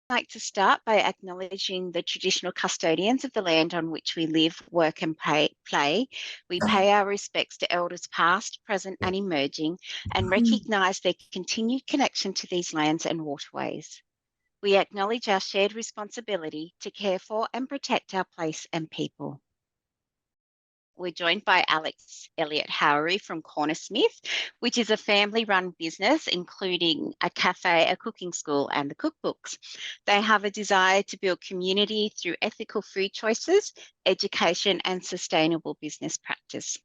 like to start by acknowledging the traditional custodians of the land on which we live, work, and play. We pay our respects to elders past, present, and emerging, and recognise their continued connection to these lands and waterways. We acknowledge our shared responsibility to care for and protect our place and people. We're joined by Alex Elliott-Howery from Cornersmith, which is a family-run business, including a cafe, a cooking school, and the cookbooks. They have a desire to build community through ethical food choices, education, and sustainable business practice.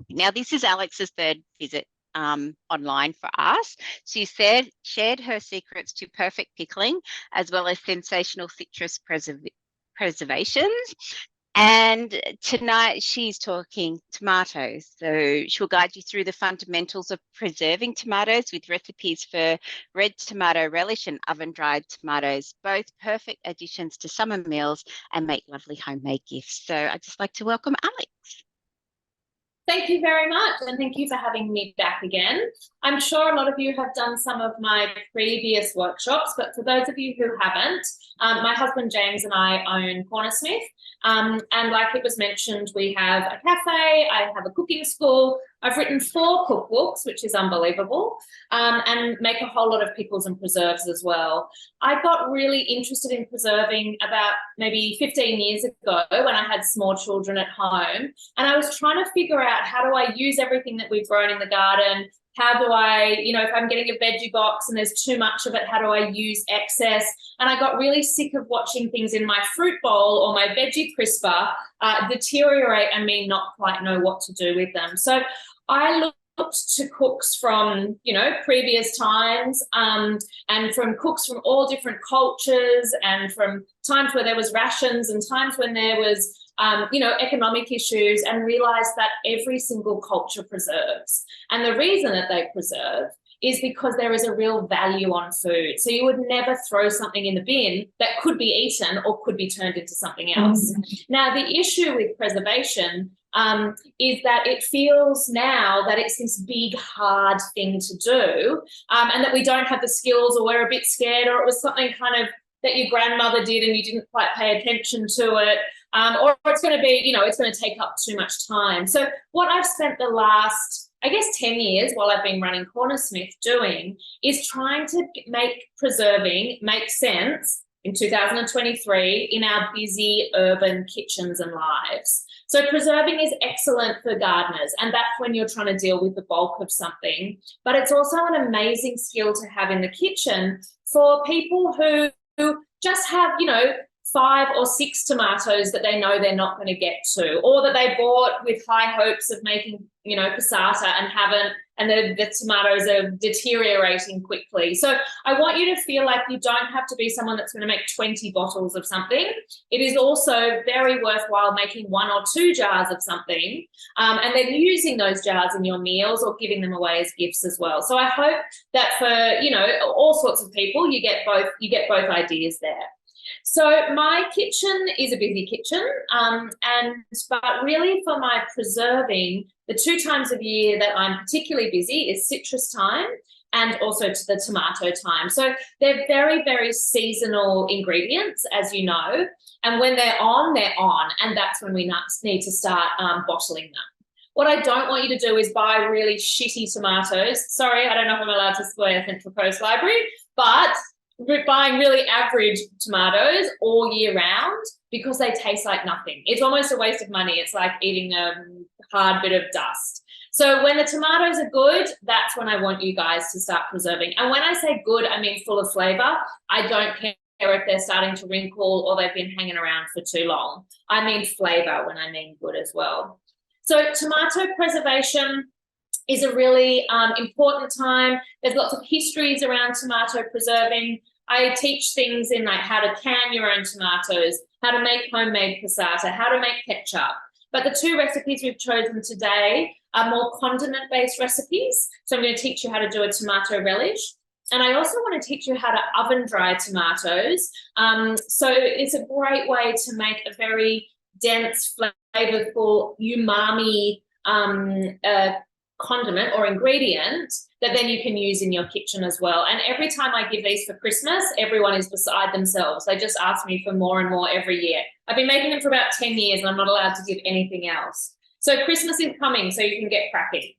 Now, this is Alex's third visit online for us. She shared her secrets to perfect pickling, as well as sensational citrus preservations. And tonight she's talking tomatoes. So she'll guide you through the fundamentals of preserving tomatoes with recipes for red tomato relish and oven-dried tomatoes, both perfect additions to summer meals and make lovely homemade gifts. So I'd just like to welcome Alex. Thank you very much, and thank you for having me back again. I'm sure a lot of you have done some of my previous workshops, but for those of you who haven't, my husband James and I own Cornersmith, and like it was mentioned, we have a cafe, I have a cooking school, I've written 4 cookbooks, which is unbelievable, and make a whole lot of pickles and preserves as well. I got really interested in preserving about maybe 15 years ago when I had small children at home, and I was trying to figure out, how do I use everything that we've grown in the garden? How do I, if I'm getting a veggie box and there's too much of it, how do I use excess? And I got really sick of watching things in my fruit bowl or my veggie crisper deteriorate and me not quite know what to do with them. So I looked to cooks from, previous times, and from cooks from all different cultures, and from times where there was rations and times when there was economic issues, and realized that every single culture preserves. And the reason that they preserve is because there is a real value on food. So you would never throw something in the bin that could be eaten or could be turned into something else. Now, the issue with preservation is that it feels now that it's this big, hard thing to do, and that we don't have the skills, or we're a bit scared, or it was something kind of that your grandmother did and you didn't quite pay attention to it, or it's going to be, it's going to take up too much time. So what I've spent the last, 10 years while I've been running Cornersmith doing is trying to make preserving make sense in 2023 in our busy urban kitchens and lives. So preserving is excellent for gardeners, and that's when you're trying to deal with the bulk of something, but it's also an amazing skill to have in the kitchen for people who just have, 5 or 6 tomatoes that they know they're not going to get to, or that they bought with high hopes of making, passata and haven't, and the tomatoes are deteriorating quickly. So I want you to feel like you don't have to be someone that's going to make 20 bottles of something. It is also very worthwhile making 1 or 2 jars of something, and then using those jars in your meals or giving them away as gifts as well. So I hope that for, all sorts of people, you get both ideas there. So my kitchen is a busy kitchen, but really for my preserving, the 2 times of year that I'm particularly busy is citrus time and also to the tomato time. So they're very, very seasonal ingredients, as you know, and when they're on, and that's when we need to start bottling them. What I don't want you to do is buy really shitty tomatoes. Sorry, I don't know if I'm allowed to swear Central Coast Library, but buying really average tomatoes all year round because they taste like nothing. It's almost a waste of money. It's like eating a hard bit of dust. So when the tomatoes are good, that's when I want you guys to start preserving. And when I say good, I mean full of flavor. I don't care if they're starting to wrinkle or they've been hanging around for too long. I mean flavor when I mean good as well. So tomato preservation is a really important time. There's lots of histories around tomato preserving. I teach things in like how to can your own tomatoes, how to make homemade passata, how to make ketchup. But the 2 recipes we've chosen today are more condiment-based recipes. So I'm going to teach you how to do a tomato relish. And I also want to teach you how to oven dry tomatoes. So it's a great way to make a very dense, flavorful, umami condiment or ingredient that then you can use in your kitchen as well. And every time I give these for Christmas, everyone is beside themselves. They just ask me for more and more every year. I've been making them for about 10 years and I'm not allowed to give anything else. So Christmas is coming, so you can get cracking.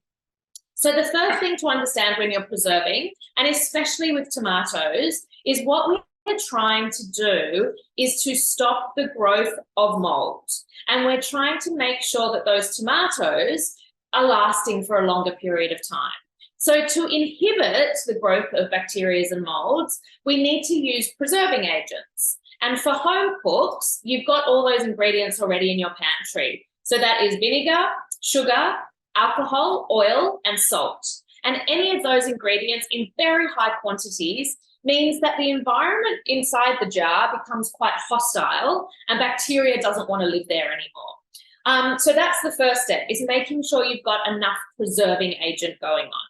So the first thing to understand when you're preserving, and especially with tomatoes, is what we're trying to do is to stop the growth of mold. And we're trying to make sure that those tomatoes are lasting for a longer period of time. So to inhibit the growth of bacteria and molds, we need to use preserving agents. And for home cooks, you've got all those ingredients already in your pantry. So that is vinegar, sugar, alcohol, oil, and salt. And any of those ingredients in very high quantities means that the environment inside the jar becomes quite hostile and bacteria doesn't want to live there anymore. So that's the first step, is making sure you've got enough preserving agent going on.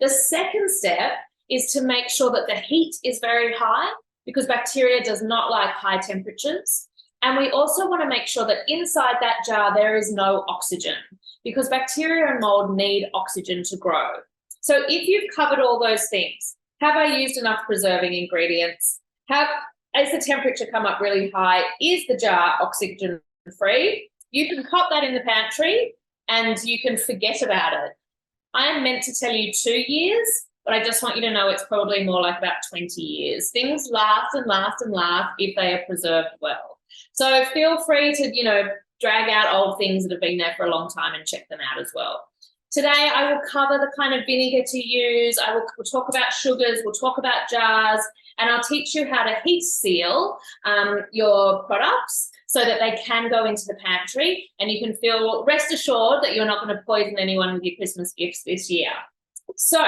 The second step is to make sure that the heat is very high, because bacteria does not like high temperatures. And we also want to make sure that inside that jar there is no oxygen, because bacteria and mold need oxygen to grow. So if you've covered all those things, have I used enough preserving ingredients? Has the temperature come up really high? Is the jar oxygen free? You can pop that in the pantry and you can forget about it. I am meant to tell you 2 years, but I just want you to know it's probably more like about 20 years. Things last and last and last if they are preserved well. So feel free to, drag out old things that have been there for a long time and check them out as well. Today, I will cover the kind of vinegar to use. We'll talk about sugars, we'll talk about jars, and I'll teach you how to heat seal your products so that they can go into the pantry, and you can feel rest assured that you're not going to poison anyone with your Christmas gifts this year. So,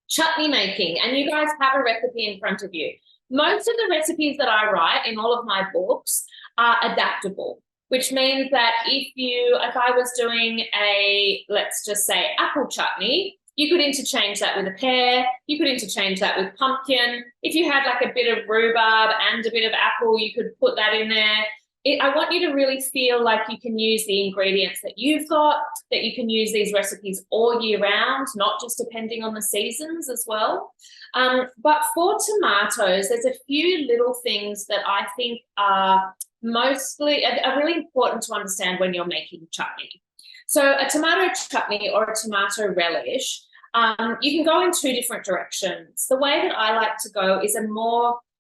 chutney making, and you guys have a recipe in front of you. Most of the recipes that I write in all of my books are adaptable, which means that if I was doing let's just say apple chutney, you could interchange that with a pear, you could interchange that with pumpkin. If you had like a bit of rhubarb and a bit of apple, you could put that in there. I want you to really feel like you can use the ingredients that you've got, that you can use these recipes all year round, not just depending on the seasons as well. But for tomatoes, there's a few little things that I think are really important to understand when you're making chutney. So a tomato chutney or a tomato relish, you can go in two different directions. The way that I like to go is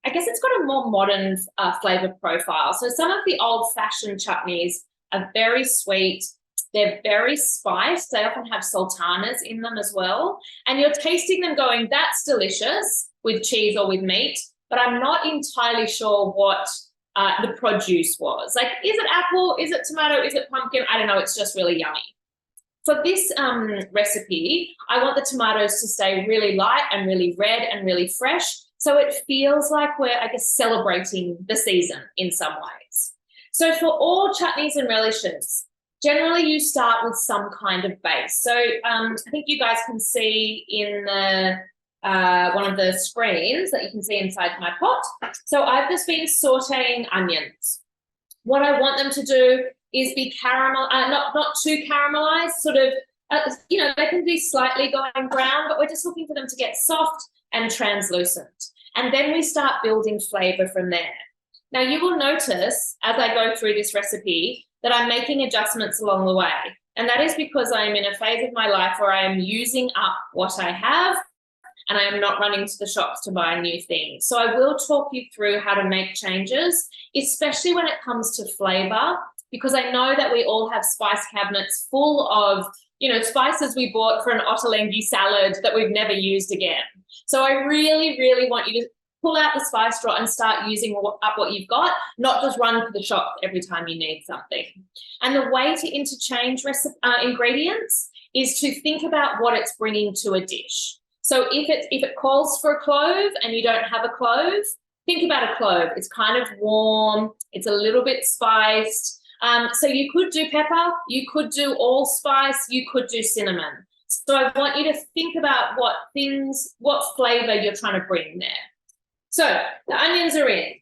it's got a more modern flavour profile. So some of the old-fashioned chutneys are very sweet. They're very spiced. They often have sultanas in them as well. And you're tasting them going, that's delicious with cheese or with meat, but I'm not entirely sure what the produce was. Like, is it apple? Is it tomato? Is it pumpkin? I don't know. It's just really yummy. For this recipe, I want the tomatoes to stay really light and really red and really fresh, so it feels like we're, celebrating the season in some ways. So for all chutneys and relishes, generally you start with some kind of base. So I think you guys can see in the one of the screens that you can see inside my pot. So I've just been sauteing onions. What I want them to do is be not too caramelized, sort of, they can be slightly going brown, but we're just looking for them to get soft and translucent. And then we start building flavor from there. Now you will notice as I go through this recipe that I'm making adjustments along the way. And that is because I am in a phase of my life where I am using up what I have and I am not running to the shops to buy new things. So I will talk you through how to make changes, especially when it comes to flavor, because I know that we all have spice cabinets full of, spices we bought for an ottolenghi salad that we've never used again. So I really, really want you to pull out the spice drawer and start using up what you've got, not just run to the shop every time you need something. And the way to interchange ingredients is to think about what it's bringing to a dish. So if it calls for a clove and you don't have a clove, think about a clove. It's kind of warm, it's a little bit spiced. So you could do pepper, you could do allspice, you could do cinnamon. So I want you to think about what flavor you're trying to bring there. So the onions are in.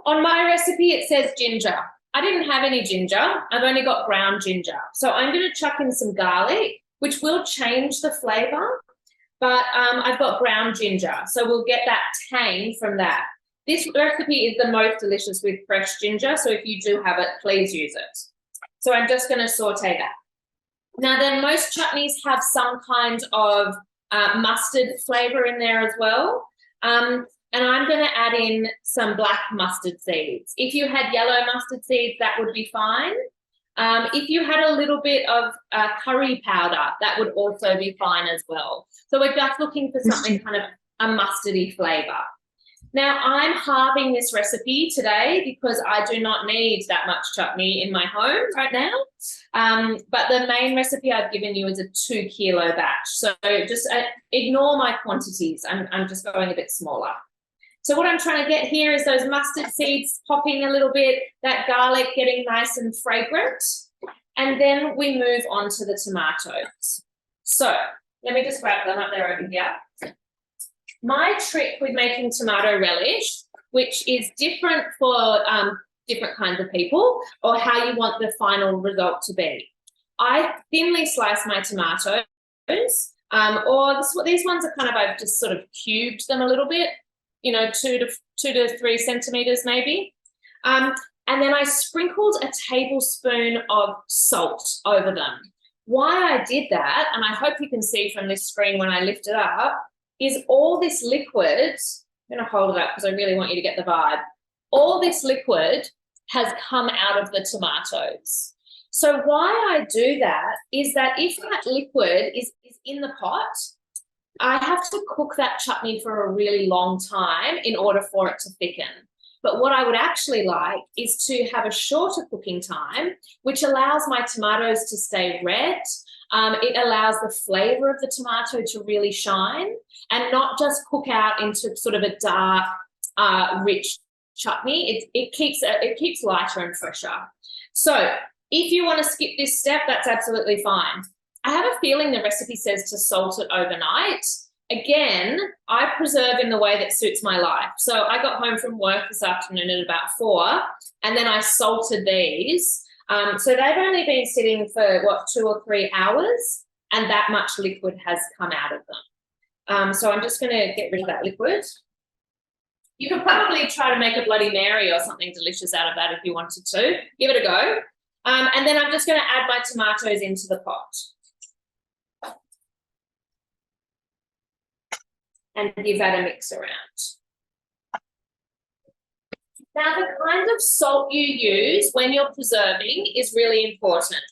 On my recipe, it says ginger. I didn't have any ginger. I've only got ground ginger. So I'm going to chuck in some garlic, which will change the flavour. But I've got ground ginger, so we'll get that tang from that. This recipe is the most delicious with fresh ginger, so if you do have it, please use it. So I'm just going to saute that. Now then, most chutneys have some kind of mustard flavour in there as well. And I'm going to add in some black mustard seeds. If you had yellow mustard seeds, that would be fine. If you had a little bit of curry powder, that would also be fine as well. So we're just looking for something kind of a mustardy flavour. Now, I'm halving this recipe today because I do not need that much chutney in my home right now. But the main recipe I've given you is a 2 kilo batch. So just ignore my quantities. I'm just going a bit smaller. So what I'm trying to get here is those mustard seeds popping a little bit, that garlic getting nice and fragrant. And then we move on to the tomatoes. So let me just grab them up there over here. My trick with making tomato relish, which is different for different kinds of people or how you want the final result to be. I thinly slice my tomatoes, or these ones are kind of, I've just sort of cubed them a little bit, you know, 2 to 3 centimeters maybe. And then I sprinkled a tablespoon of salt over them. Why I did that, and I hope you can see from this screen when I lift it up, is all this liquid, I'm going to hold it up because I really want you to get the vibe. All this liquid has come out of the tomatoes. So why I do that is that if that liquid is in the pot, I have to cook that chutney for a really long time in order for it to thicken. But what I would actually like is to have a shorter cooking time, which allows my tomatoes to stay red. It allows the flavour of the tomato to really shine and not just cook out into sort of a dark, rich chutney. It keeps lighter and fresher. So if you want to skip this step, that's absolutely fine. I have a feeling the recipe says to salt it overnight. Again, I preserve in the way that suits my life. So I got home from work this afternoon at about 4, and then I salted these. So they've only been sitting for, 2 or 3 hours, and that much liquid has come out of them. So I'm just going to get rid of that liquid. You could probably try to make a Bloody Mary or something delicious out of that if you wanted to. Give it a go. And then I'm just going to add my tomatoes into the pot. And give that a mix around. Now, the kind of salt you use when you're preserving is really important.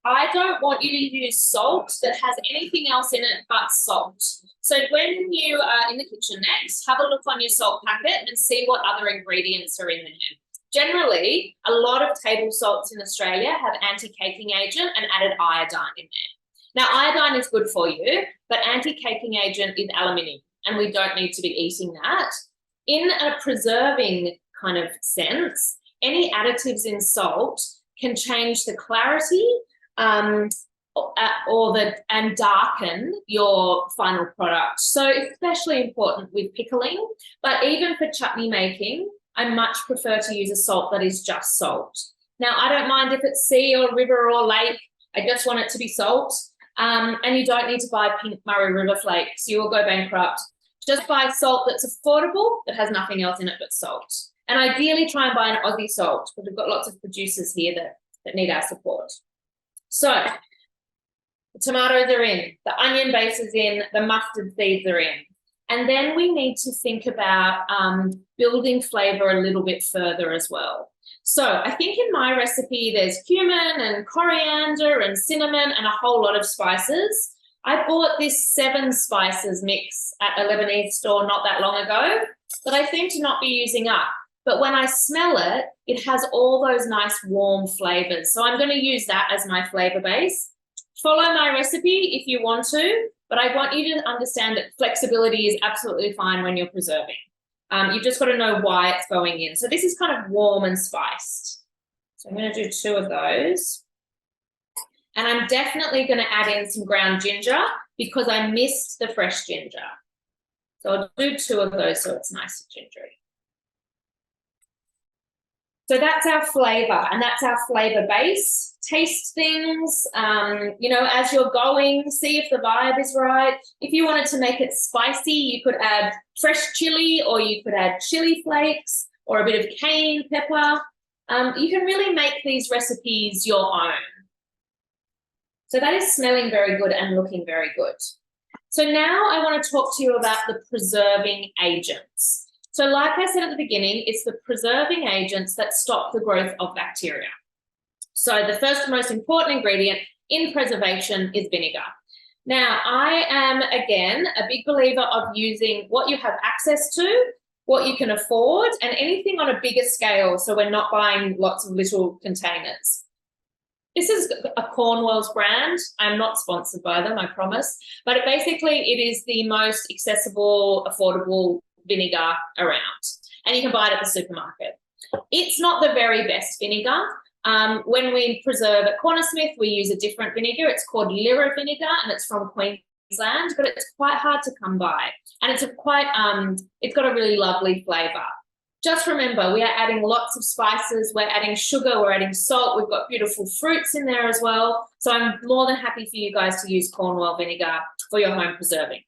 I don't want you to use salt that has anything else in it but salt. So when you are in the kitchen next, have a look on your salt packet and see what other ingredients are in there. Generally, a lot of table salts in Australia have anti-caking agent and added iodine in there. Now, iodine is good for you, but anti-caking agent is aluminium, and we don't need to be eating that. In a preserving kind of sense, any additives in salt can change the clarity and darken your final product. So especially important with pickling, but even for chutney making, I much prefer to use a salt that is just salt. Now, I don't mind if it's sea or river or lake. I just want it to be salt. And you don't need to buy pink Murray River flakes. You will go bankrupt. Just buy salt that's affordable, that has nothing else in it but salt. And ideally try and buy an Aussie salt, because we've got lots of producers here that need our support. So the tomatoes are in, the onion base is in, the mustard seeds are in. And then we need to think about building flavour a little bit further as well. So I think in my recipe there's cumin and coriander and cinnamon and a whole lot of spices. I bought this 7 spices mix at a Lebanese store not that long ago that I seem to not be using up. But when I smell it, it has all those nice warm flavours. So I'm going to use that as my flavour base. Follow my recipe if you want to, but I want you to understand that flexibility is absolutely fine when you're preserving. You've just got to know why it's going in. So this is kind of warm and spiced. So I'm going to do 2 of those. And I'm definitely going to add in some ground ginger because I missed the fresh ginger. So I'll do 2 of those so it's nice and gingery. So that's our flavor, and that's our flavor base. Taste things, you know, as you're going, see if the vibe is right. If you wanted to make it spicy, you could add fresh chili, or you could add chili flakes or a bit of cayenne pepper. You can really make these recipes your own. So that is smelling very good and looking very good. So now I want to talk to you about the preserving agents. So like I said at the beginning, it's the preserving agents that stop the growth of bacteria. So the first most important ingredient in preservation is vinegar. Now, I am, again, a big believer of using what you have access to, what you can afford, and anything on a bigger scale, so we're not buying lots of little containers. This is a Cornwell's brand. I'm not sponsored by them, I promise. But basically, it is the most accessible, affordable vinegar around. And you can buy it at the supermarket. It's not the very best vinegar. When we preserve at Cornersmith, we use a different vinegar. It's called Lyra vinegar, and it's from Queensland, but it's quite hard to come by. And it's it's got a really lovely flavour. Just remember, we are adding lots of spices, we're adding sugar, we're adding salt, we've got beautiful fruits in there as well. So I'm more than happy for you guys to use Cornwall vinegar for your home preserving.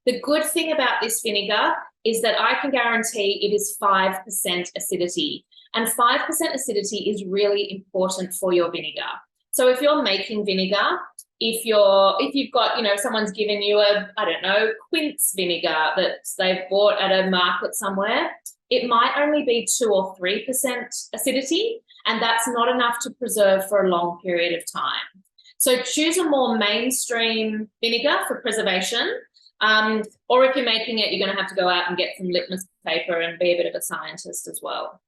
The good thing about this vinegar is that I can guarantee it is 5% acidity. And 5% acidity is really important for your vinegar. So if you're making vinegar, if you've got, you know, someone's given you a, I don't know, quince vinegar that they've bought at a market somewhere, it might only be 2 or 3% acidity, and that's not enough to preserve for a long period of time. So choose a more mainstream vinegar for preservation, or if you're making it, you're going to have to go out and get some litmus paper and be a bit of a scientist as well.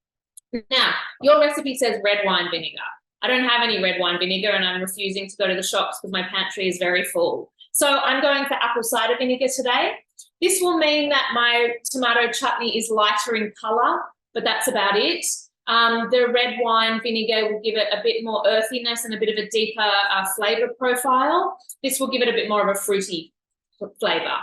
Now, your recipe says red wine vinegar. I don't have any red wine vinegar, and I'm refusing to go to the shops because my pantry is very full. So I'm going for apple cider vinegar today. This will mean that my tomato chutney is lighter in colour, but that's about it. The red wine vinegar will give it a bit more earthiness and a bit of a deeper flavour profile. This will give it a bit more of a fruity flavour.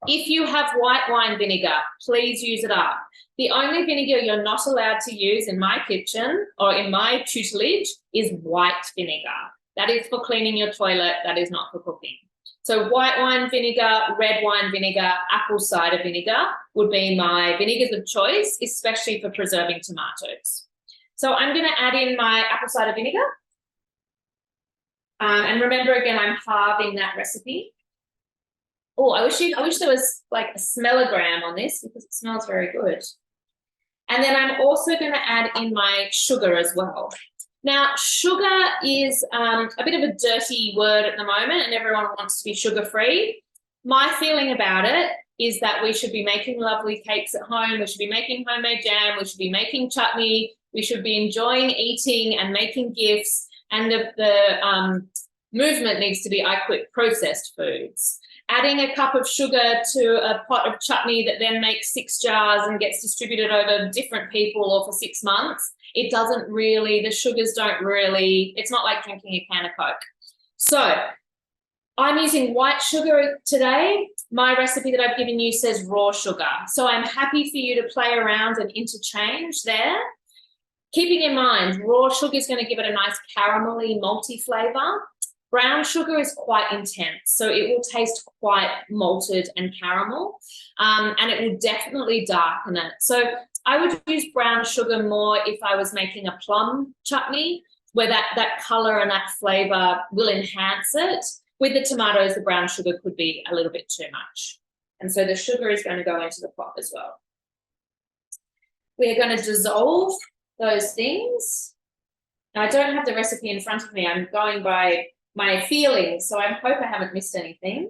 If you have white wine vinegar, please use it up. The only vinegar you're not allowed to use in my kitchen or in my tutelage is white vinegar. That is for cleaning your toilet. That is not for cooking. So white wine vinegar, red wine vinegar, apple cider vinegar would be my vinegars of choice, especially for preserving tomatoes. So I'm going to add in my apple cider vinegar. And remember, again, I'm halving that recipe. Oh, I wish there was like a smellogram on this because it smells very good. And then I'm also going to add in my sugar as well. Now, sugar is a bit of a dirty word at the moment, and everyone wants to be sugar-free. My feeling about it is that we should be making lovely cakes at home. We should be making homemade jam. We should be making chutney. We should be enjoying eating and making gifts. And the movement needs to be, I quit processed foods. Adding a cup of sugar to a pot of chutney that then makes 6 jars and gets distributed over different people or for 6 months, it doesn't really, the sugars don't really, it's not like drinking a can of Coke. So I'm using white sugar today. My recipe that I've given you says raw sugar. So I'm happy for you to play around and interchange there. Keeping in mind, raw sugar is going to give it a nice caramelly, malty flavour. Brown sugar is quite intense, so it will taste quite malted and caramel, and it will definitely darken it. So I would use brown sugar more if I was making a plum chutney, where that colour and that flavour will enhance it. With the tomatoes, the brown sugar could be a little bit too much. And so the sugar is going to go into the pot as well. We are going to dissolve those things. Now, I don't have the recipe in front of me. I'm going by my feelings, so I hope I haven't missed anything.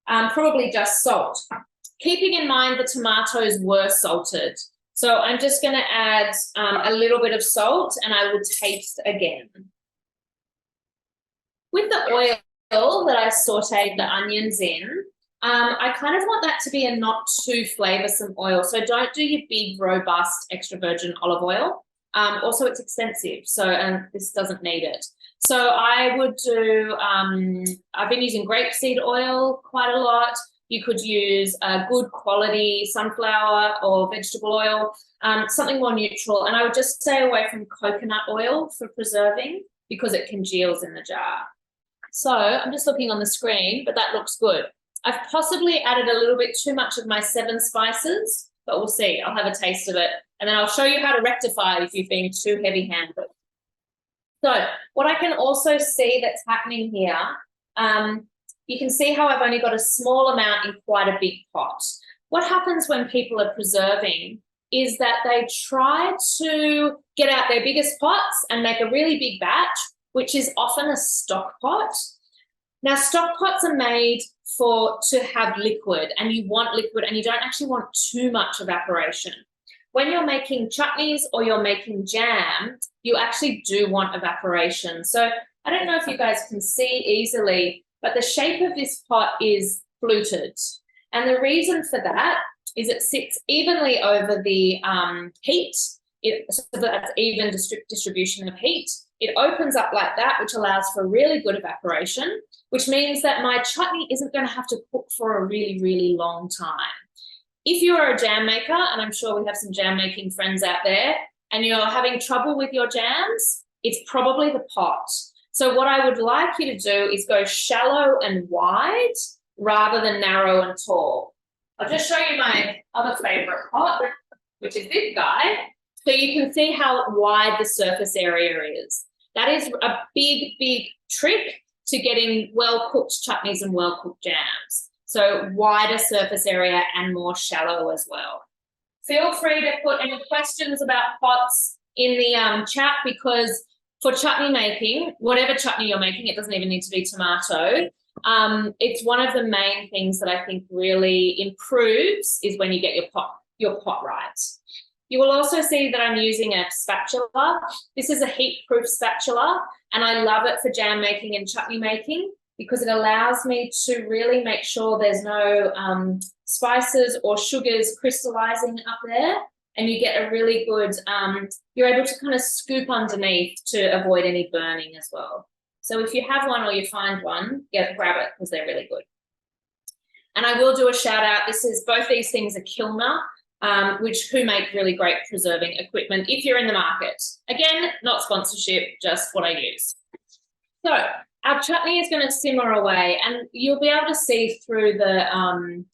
Probably just salt. Keeping in mind the tomatoes were salted. So I'm just going to add a little bit of salt, and I will taste again. With the oil that I sauteed the onions in, I kind of want that to be a not too flavoursome oil. So don't do your big, robust, extra virgin olive oil. Also, it's expensive, so this doesn't need it. So I would do, I've been using grapeseed oil quite a lot. You could use a good quality sunflower or vegetable oil, something more neutral. And I would just stay away from coconut oil for preserving because it congeals in the jar. So I'm just looking on the screen, but that looks good. I've possibly added a little bit too much of my 7 spices, but we'll see. I'll have a taste of it, and then I'll show you how to rectify if you've been too heavy-handed. So what I can also see that's happening here, you can see how I've only got a small amount in quite a big pot. What happens when people are preserving is that they try to get out their biggest pots and make a really big batch, which is often a stock pot. Now, stock pots are made to have liquid, and you want liquid, and you don't actually want too much evaporation. When you're making chutneys or you're making jam, you actually do want evaporation. So I don't know if you guys can see easily, but the shape of this pot is fluted. And the reason for that is it sits evenly over the heat, so that's even distribution of heat. It opens up like that, which allows for really good evaporation, which means that my chutney isn't going to have to cook for a really, really long time. If you are a jam maker, and I'm sure we have some jam making friends out there, and you're having trouble with your jams, it's probably the pot. So what I would like you to do is go shallow and wide rather than narrow and tall. I'll just show you my other favorite pot, which is this guy. So you can see how wide the surface area is. That is a big, big trick to getting well-cooked chutneys and well-cooked jams. So wider surface area and more shallow as well. Feel free to put any questions about pots in the chat, because for chutney making, whatever chutney you're making, it doesn't even need to be tomato. It's one of the main things that I think really improves is when you get your pot right. You will also see that I'm using a spatula. This is a heat-proof spatula, and I love it for jam making and chutney making because it allows me to really make sure there's no spices or sugars crystallizing up there, and you get a really good, you're able to kind of scoop underneath to avoid any burning as well. So if you have one or you find one, grab it because they're really good. And I will do a shout out. Both these things are Kilner, who make really great preserving equipment if you're in the market. Again, not sponsorship, just what I use. So our chutney is going to simmer away, and you'll be able to see through the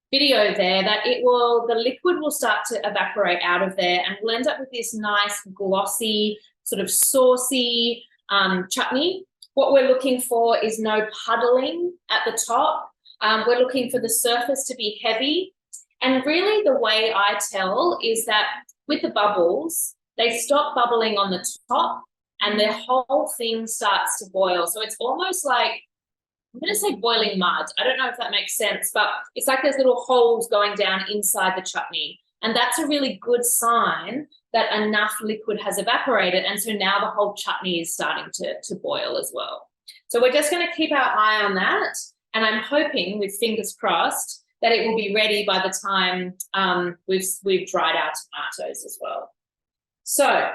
video there that the liquid will start to evaporate out of there, and we'll end up with this nice glossy, sort of saucy chutney. What we're looking for is no puddling at the top. We're looking for the surface to be heavy. And really the way I tell is that with the bubbles, they stop bubbling on the top and the whole thing starts to boil. So it's almost like, I'm going to say boiling mud. I don't know if that makes sense, but it's like there's little holes going down inside the chutney. And that's a really good sign that enough liquid has evaporated. And so now the whole chutney is starting to boil as well. So we're just going to keep our eye on that. And I'm hoping, with fingers crossed, that it will be ready by the time we've dried our tomatoes as well. So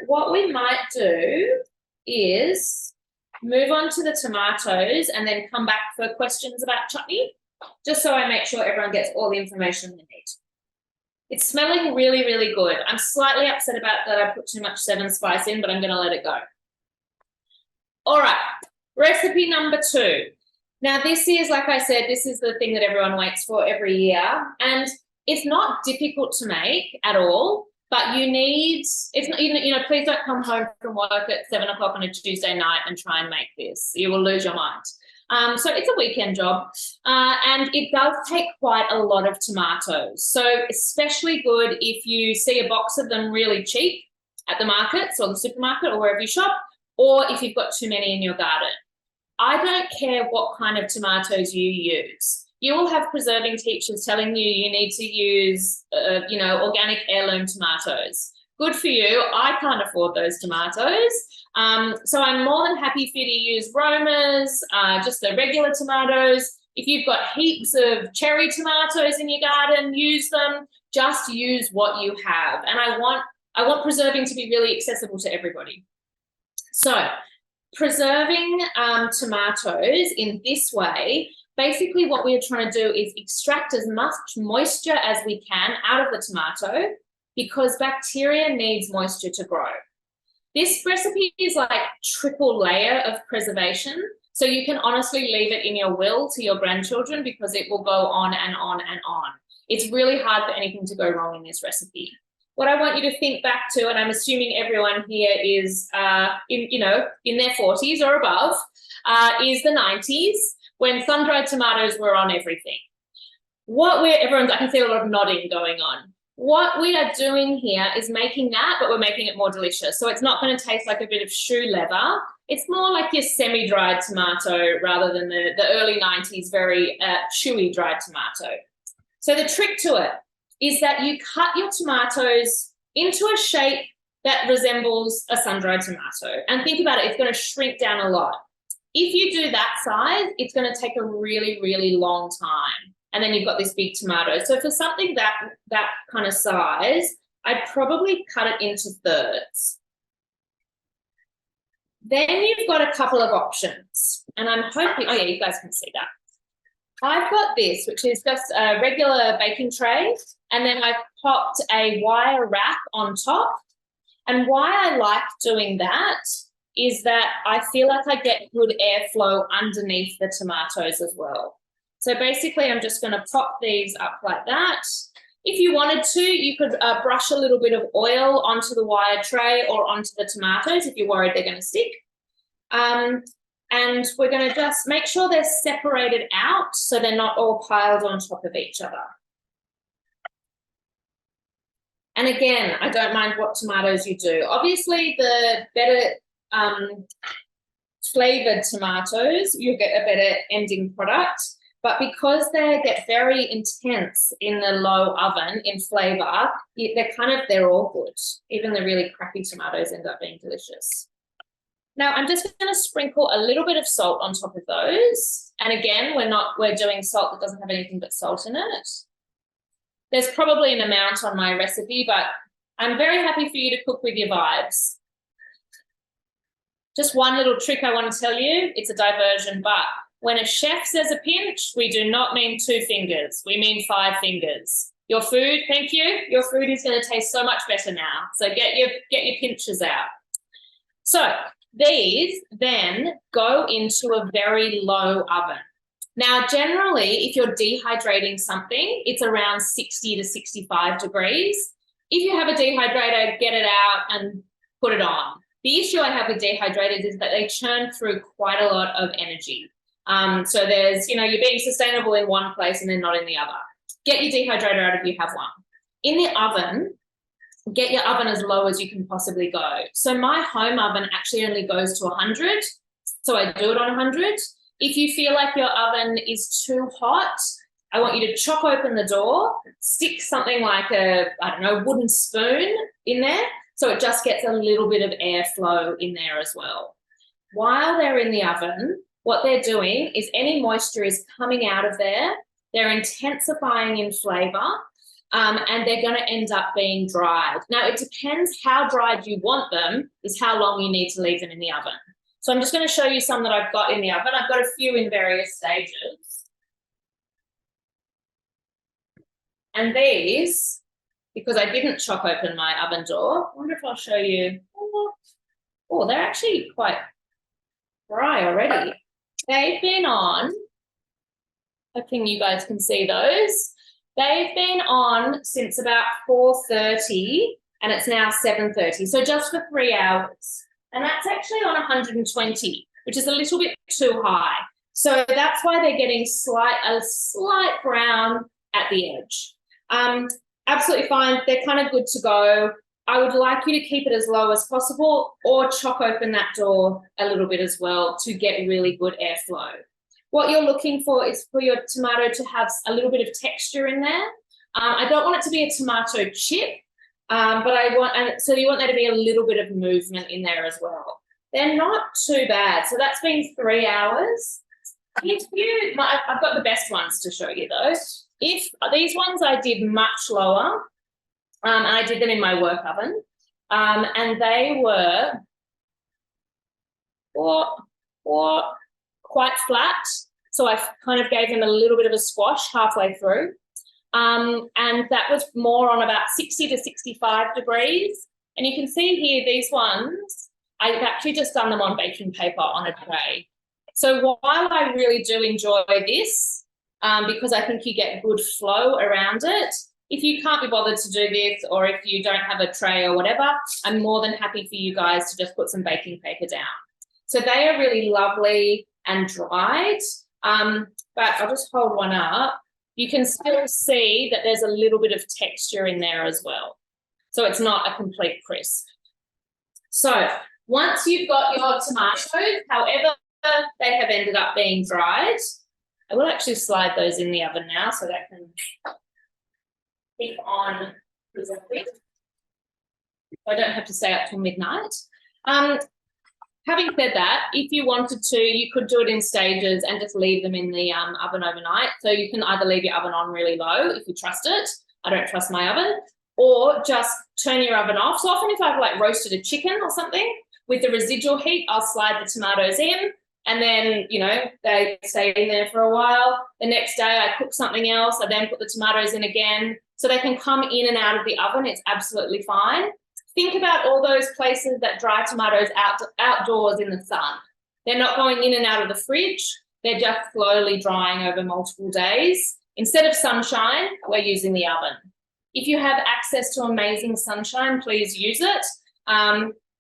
what we might do is move on to the tomatoes and then come back for questions about chutney, just so I make sure everyone gets all the information they need. It's smelling really, really good. I'm slightly upset about that I put too much 7 spice in, but I'm going to let it go. All right, recipe number 2. Now, this is, like I said, this is the thing that everyone waits for every year, and it's not difficult to make at all, but you need, please don't come home from work at 7 o'clock on a Tuesday night and try and make this. You will lose your mind. So it's a weekend job, and it does take quite a lot of tomatoes. So especially good if you see a box of them really cheap at the markets or the supermarket or wherever you shop, or if you've got too many in your garden. I don't care what kind of tomatoes you use. You will have preserving teachers telling you need to use, organic heirloom tomatoes. Good for you. I can't afford those tomatoes. So I'm more than happy for you to use Romas, just the regular tomatoes. If you've got heaps of cherry tomatoes in your garden, use them. Just use what you have. And I want preserving to be really accessible to everybody. So preserving tomatoes in this way basically what we're trying to do is extract as much moisture as we can out of the tomato, because bacteria needs moisture to grow. This recipe is like triple layer of preservation. So you can honestly leave it in your will to your grandchildren, because it will go on and on and on. It's really hard for anything to go wrong in this recipe. What I want you to think back to, and I'm assuming everyone here is in their 40s or above, is the 90s, when sun-dried tomatoes were on everything. I can see a lot of nodding going on. What we are doing here is making that, but we're making it more delicious. So it's not going to taste like a bit of shoe leather. It's more like your semi-dried tomato rather than the early 90s very chewy dried tomato. So the trick to it is that you cut your tomatoes into a shape that resembles a sun-dried tomato. And think about it, it's going to shrink down a lot. If you do that size, it's going to take a really, really long time. And then you've got this big tomato. So for something that kind of size, I'd probably cut it into thirds. Then you've got a couple of options. And I'm hoping, oh yeah, you guys can see that. I've got this, which is just a regular baking tray. And then I've popped a wire wrap on top. And why I like doing that is that I feel like I get good airflow underneath the tomatoes as well. So basically, I'm just going to pop these up like that. If you wanted to, you could brush a little bit of oil onto the wire tray or onto the tomatoes if you're worried they're going to stick. And we're going to just make sure they're separated out so they're not all piled on top of each other. And again, I don't mind what tomatoes you do. Obviously, the better flavoured tomatoos, you'll get a better ending product. But because they get very intense in the low oven in flavour, they're all good. Even the really crappy tomatoes end up being delicious. Now I'm just going to sprinkle a little bit of salt on top of those. And again, we're doing salt that doesn't have anything but salt in it. There's probably an amount on my recipe, but I'm very happy for you to cook with your vibes. Just one little trick I want to tell you, it's a diversion, but when a chef says a pinch, we do not mean 2 fingers. We mean 5 fingers. Your food, thank you. Your food is going to taste so much better now. So get your pinches out. So these then go into a very low oven. Now, generally, if you're dehydrating something, it's around 60 to 65 degrees. If you have a dehydrator, get it out and put it on. The issue I have with dehydrators is that they churn through quite a lot of energy. So there's, you're being sustainable in one place and then not in the other. Get your dehydrator out if you have one. In the oven, get your oven as low as you can possibly go. So my home oven actually only goes to 100. So I do it on 100. If you feel like your oven is too hot, I want you to chop open the door, stick something like a wooden spoon in there. So it just gets a little bit of airflow in there as well. While they're in the oven, what they're doing is any moisture is coming out of there. They're intensifying in flavour, and they're going to end up being dried. Now, it depends how dried you want them is how long you need to leave them in the oven. So I'm just going to show you some that I've got in the oven. I've got a few in various stages. And these, because I didn't chop open my oven door, I wonder if I'll show you. Oh, they're actually quite dry already. They've been on, hoping you guys can see those. They've been on since about 4:30 and it's now 7:30. So just for 3 hours. And that's actually on 120, which is a little bit too high. So that's why they're getting a slight brown at the edge. Absolutely fine. They're kind of good to go. I would like you to keep it as low as possible or chop open that door a little bit as well to get really good airflow. What you're looking for is for your tomato to have a little bit of texture in there. I don't want it to be a tomato chip, so you want there to be a little bit of movement in there as well. They're not too bad. So that's been 3 hours. I've got the best ones to show you though. If these ones I did much lower, and I did them in my work oven, and they were quite flat. So I kind of gave them a little bit of a squash halfway through. And that was more on about 60 to 65 degrees. And you can see here, these ones, I've actually just done them on baking paper on a tray. So while I really do enjoy this, because I think you get good flow around it, if you can't be bothered to do this, or if you don't have a tray or whatever, I'm more than happy for you guys to just put some baking paper down. So they are really lovely and dried, but I'll just hold one up. You can still see that there's a little bit of texture in there as well. So it's not a complete crisp. So once you've got your tomatoes, however they have ended up being dried, I will actually slide those in the oven now so that can keep on presenting. I don't have to stay up till midnight. Having said that, if you wanted to, you could do it in stages and just leave them in the oven overnight. So you can either leave your oven on really low if you trust it. I don't trust my oven. Or just turn your oven off. So often if I've like roasted a chicken or something, with the residual heat, I'll slide the tomatoes in, and then, you know, they stay in there for a while. The next day I cook something else. I then put the tomatoes in again. So they can come in and out of the oven. It's absolutely fine. Think about all those places that dry tomatoes outdoors in the sun. They're not going in and out of the fridge. They're just slowly drying over multiple days. Instead of sunshine, we're using the oven. If you have access to amazing sunshine, please use it.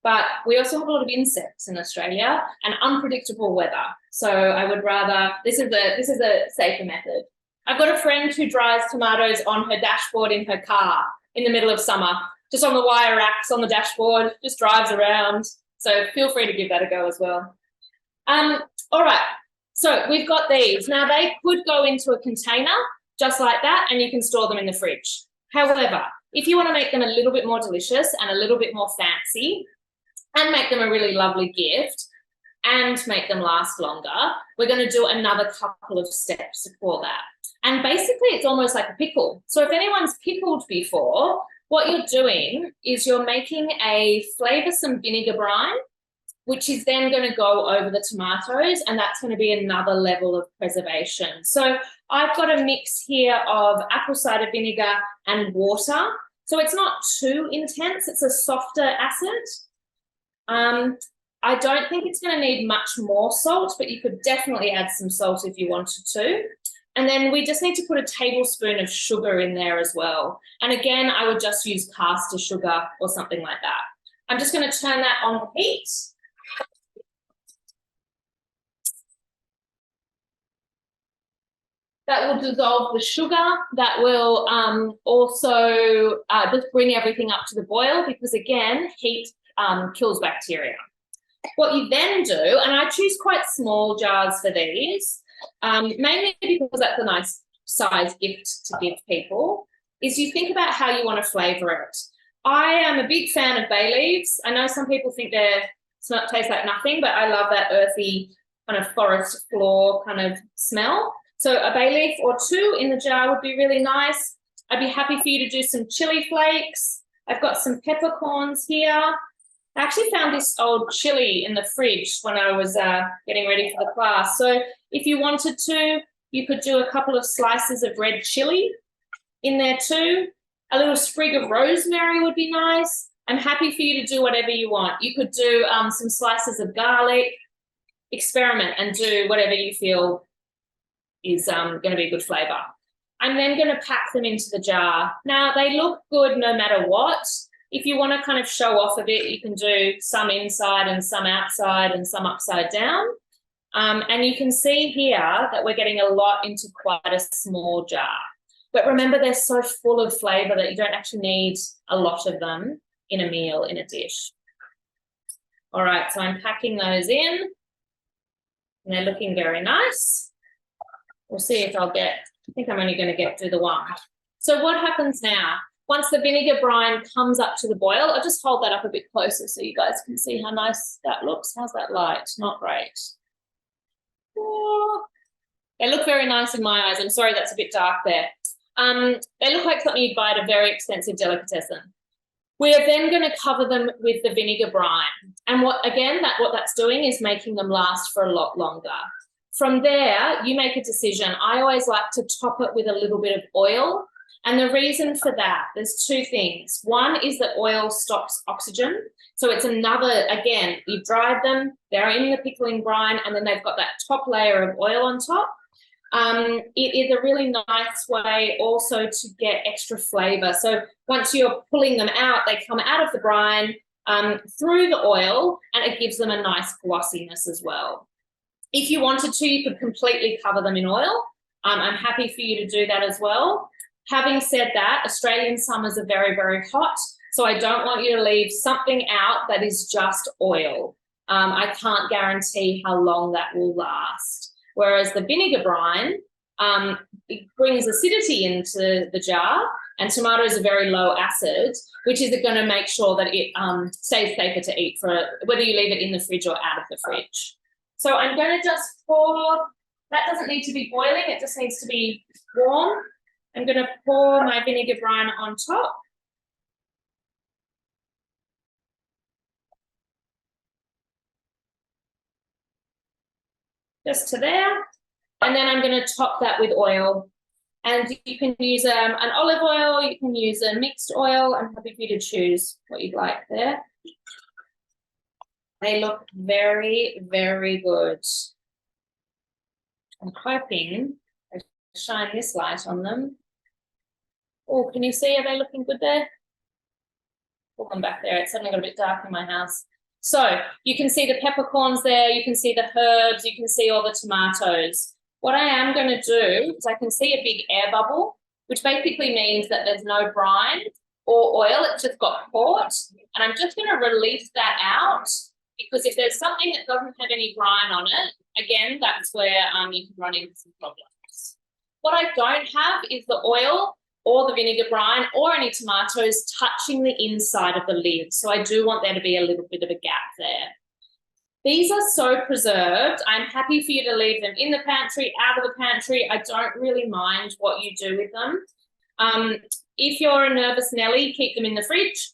But we also have a lot of insects in Australia and unpredictable weather. So I would rather, this is a safer method. I've got a friend who dries tomatoes on her dashboard in her car in the middle of summer, just on the wire racks on the dashboard, just drives around. So feel free to give that a go as well. All right, so we've got these. Now they could go into a container just like that, and you can store them in the fridge. However, if you want to make them a little bit more delicious and a little bit more fancy and make them a really lovely gift and make them last longer, we're going to do another couple of steps for that. And basically it's almost like a pickle. So if anyone's pickled before, what you're doing is you're making a flavoursome vinegar brine, which is then going to go over the tomatoes, and that's going to be another level of preservation. So I've got a mix here of apple cider vinegar and water. So it's not too intense, it's a softer acid. I don't think it's going to need much more salt, but you could definitely add some salt if you wanted to. And then we just need to put a tablespoon of sugar in there as well. And again, I would just use caster sugar or something like that. I'm just going to turn that on heat. That will dissolve the sugar. That will also just bring everything up to the boil, because again, heat kills bacteria. What you then do, and I choose quite small jars for these, mainly because that's a nice size gift to give people, is you think about how you want to flavour it. I am a big fan of bay leaves. I know some people think they taste like nothing, but I love that earthy kind of forest floor kind of smell. So a bay leaf or two in the jar would be really nice. I'd be happy for you to do some chili flakes. I've got some peppercorns here. I actually found this old chili in the fridge when I was getting ready for the class. So if you wanted to, you could do a couple of slices of red chili in there too. A little sprig of rosemary would be nice. I'm happy for you to do whatever you want. You could do some slices of garlic. Experiment and do whatever you feel is going to be a good flavour. I'm then going to pack them into the jar. Now, they look good no matter what. If you want to kind of show off a bit, you can do some inside and some outside and some upside down. And you can see here that we're getting a lot into quite a small jar. But remember, they're so full of flavour that you don't actually need a lot of them in a meal, in a dish. All right, so I'm packing those in. And they're looking very nice. We'll see if I'll get, I think I'm only going to get through the one. So what happens now? Once the vinegar brine comes up to the boil, I'll just hold that up a bit closer so you guys can see how nice that looks. How's that light? Not great. Oh, they look very nice in my eyes. I'm sorry that's a bit dark there. They look like something you'd buy at a very expensive delicatessen. We are then going to cover them with the vinegar brine. And what that's doing is making them last for a lot longer. From there, you make a decision. I always like to top it with a little bit of oil. And the reason for that, there's two things. One is that oil stops oxygen. So it's another, again, you've dried them, they're in the pickling brine, and then they've got that top layer of oil on top. It is a really nice way also to get extra flavour. So once you're pulling them out, they come out of the brine through the oil, and it gives them a nice glossiness as well. If you wanted to, you could completely cover them in oil. I'm happy for you to do that as well. Having said that, Australian summers are very, very hot, so I don't want you to leave something out that is just oil. I can't guarantee how long that will last. Whereas the vinegar brine, it brings acidity into the jar, and tomatoes are very low acid, which is going to make sure that it stays safer to eat for whether you leave it in the fridge or out of the fridge. So I'm going to just pour, that doesn't need to be boiling, it just needs to be warm. I'm going to pour my vinegar brine on top. Just to there. And then I'm going to top that with oil. And you can use an olive oil, you can use a mixed oil. I'm happy for you to choose what you'd like there. They look very, very good. I'm hoping I shine this light on them. Oh, can you see, are they looking good there? Pull them back there. It's suddenly got a bit dark in my house. So you can see the peppercorns there, you can see the herbs, you can see all the tomatoes. What I am going to do is I can see a big air bubble, which basically means that there's no brine or oil, it's just got caught. And I'm just going to release that out, because if there's something that doesn't have any brine on it, again, that's where you can run into some problems. What I don't have is the oil or the vinegar brine or any tomatoes touching the inside of the lid. So I do want there to be a little bit of a gap there. These are so preserved. I'm happy for you to leave them in the pantry, out of the pantry. I don't really mind what you do with them. If you're a nervous Nelly, keep them in the fridge.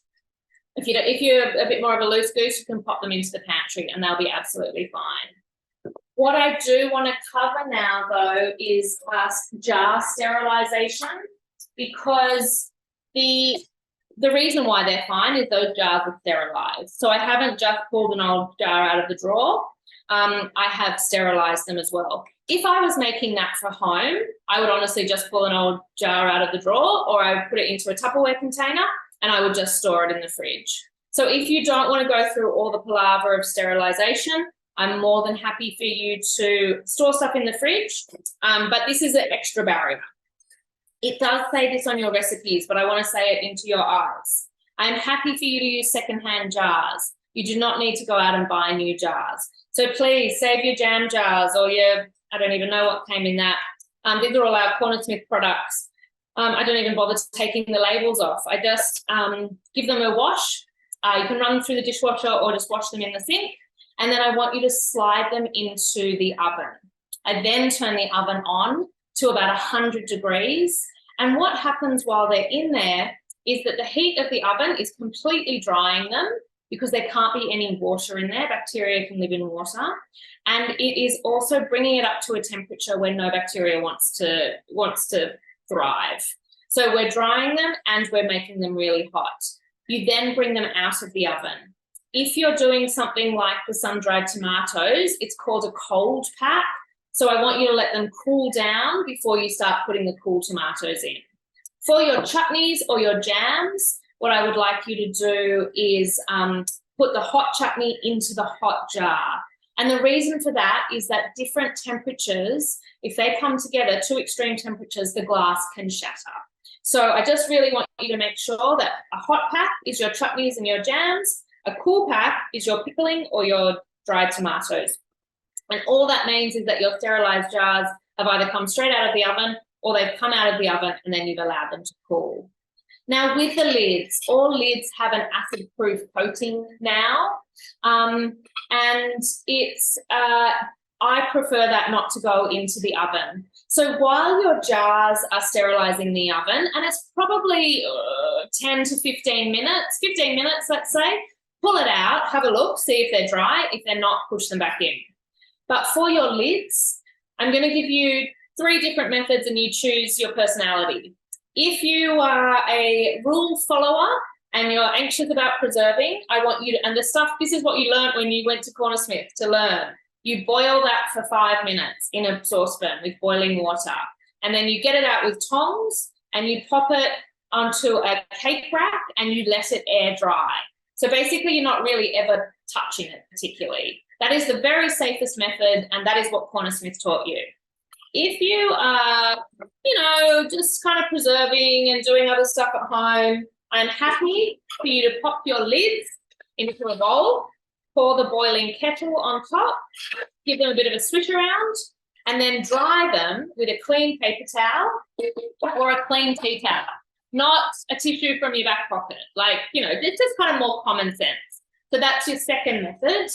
If you're a bit more of a loose goose, you can pop them into the pantry and they'll be absolutely fine. What I do want to cover now, though, is jar sterilisation, because the reason why they're fine is those jars are sterilised. So I haven't just pulled an old jar out of the drawer. I have sterilised them as well. If I was making that for home, I would honestly just pull an old jar out of the drawer, or I would put it into a Tupperware container and I would just store it in the fridge. So if you don't want to go through all the palaver of sterilisation, I'm more than happy for you to store stuff in the fridge, but this is an extra barrier. It does say this on your recipes, but I want to say it into your eyes. I'm happy for you to use secondhand jars. You do not need to go out and buy new jars. So please save your jam jars or your, I don't even know what came in that. These are all our Cornersmith products. I don't even bother taking the labels off. I just give them a wash. You can run them through the dishwasher or just wash them in the sink. And then I want you to slide them into the oven. I then turn the oven on to about 100 degrees. And what happens while they're in there is that the heat of the oven is completely drying them, because there can't be any water in there. Bacteria can live in water. And it is also bringing it up to a temperature where no bacteria wants to thrive. So we're drying them and we're making them really hot. You then bring them out of the oven. If you're doing something like the sun-dried tomatoes, it's called a cold pack. So I want you to let them cool down before you start putting the cool tomatoes in. For your chutneys or your jams, what I would like you to do is put the hot chutney into the hot jar. And the reason for that is that different temperatures, if they come together, two extreme temperatures, the glass can shatter. So I just really want you to make sure that a hot pack is your chutneys and your jams, a cool pack is your pickling or your dried tomatoes. And all that means is that your sterilised jars have either come straight out of the oven or they've come out of the oven and then you've allowed them to cool. Now with the lids, all lids have an acid-proof coating now, and it's I prefer that not to go into the oven. So while your jars are sterilising the oven, and it's probably 10 to 15 minutes, let's say, pull it out, have a look, see if they're dry. If they're not, push them back in. But for your lids, I'm going to give you 3 different methods and you choose your personality. If you are a rule follower and you're anxious about preserving, I want you to, and this is what you learned when you went to Cornersmith to learn. You boil that for 5 minutes in a saucepan with boiling water. And then you get it out with tongs and you pop it onto a cake rack and you let it air dry. So basically you're not really ever touching it particularly. That is the very safest method, and that is what Cornersmith taught you. If you are, just kind of preserving and doing other stuff at home, I'm happy for you to pop your lids into a bowl, pour the boiling kettle on top, give them a bit of a swish around, and then dry them with a clean paper towel or a clean tea towel, not a tissue from your back pocket. It's just kind of more common sense. So that's your second method.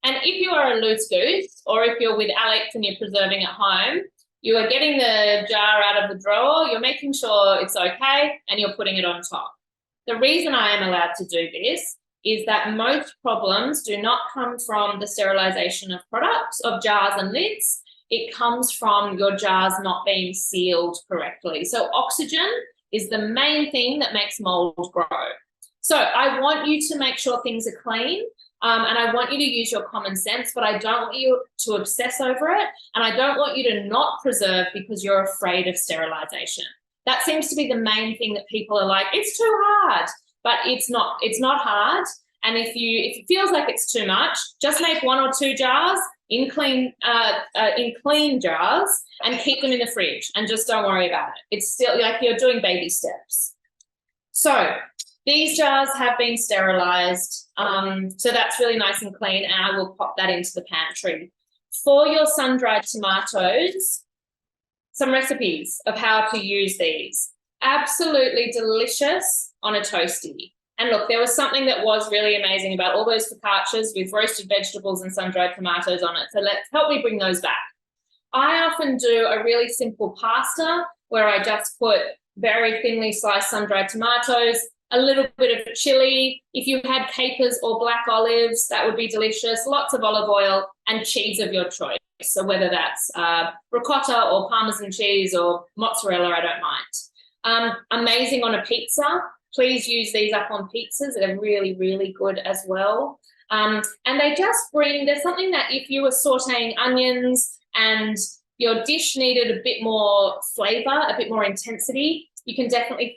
And if you are a loose goose, or if you're with Alex and you're preserving at home, you are getting the jar out of the drawer, you're making sure it's okay, and you're putting it on top. The reason I am allowed to do this is that most problems do not come from the sterilisation of products, of jars and lids. It comes from your jars not being sealed correctly. So oxygen is the main thing that makes mold grow. So I want you to make sure things are clean, and I want you to use your common sense, but I don't want you to obsess over it, and I don't want you to not preserve because you're afraid of sterilisation. That seems to be the main thing that people are like, it's too hard, but it's not hard. And if it feels like it's too much, just make 1 or 2 jars in clean jars and keep them in the fridge, and just don't worry about it. It's still like you're doing baby steps. So these jars have been sterilised, so that's really nice and clean, and I will pop that into the pantry. For your sun-dried tomatoes, some recipes of how to use these. Absolutely delicious on a toasty. And look, there was something that was really amazing about all those focaccias with roasted vegetables and sun-dried tomatoes on it. So help me bring those back. I often do a really simple pasta where I just put very thinly sliced sun-dried tomatoes, a little bit of chili. If you had capers or black olives, that would be delicious. Lots of olive oil and cheese of your choice. So whether that's ricotta or Parmesan cheese or mozzarella, I don't mind. Amazing on a pizza. Please use these up on pizzas. They're really, really good as well. And they just bring, there's something that if you were sauteing onions and your dish needed a bit more flavour, a bit more intensity, you can definitely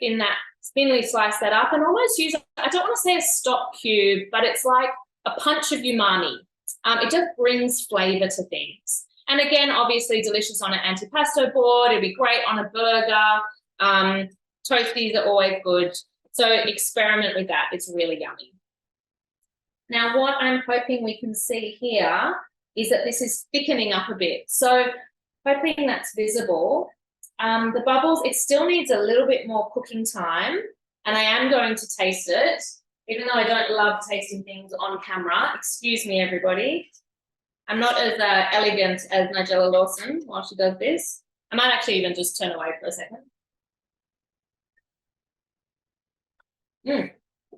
thinly slice that up and almost use, I don't want to say a stock cube, but it's like a punch of umami. It just brings flavour to things. And again, obviously delicious on an antipasto board. It'd be great on a burger. Toasties are always good. So experiment with that. It's really yummy. Now, what I'm hoping we can see here is that this is thickening up a bit. So hoping that's visible. The bubbles, it still needs a little bit more cooking time, and I am going to taste it, even though I don't love tasting things on camera. Excuse me, everybody. I'm not as elegant as Nigella Lawson while she does this. I might actually even just turn away for a second.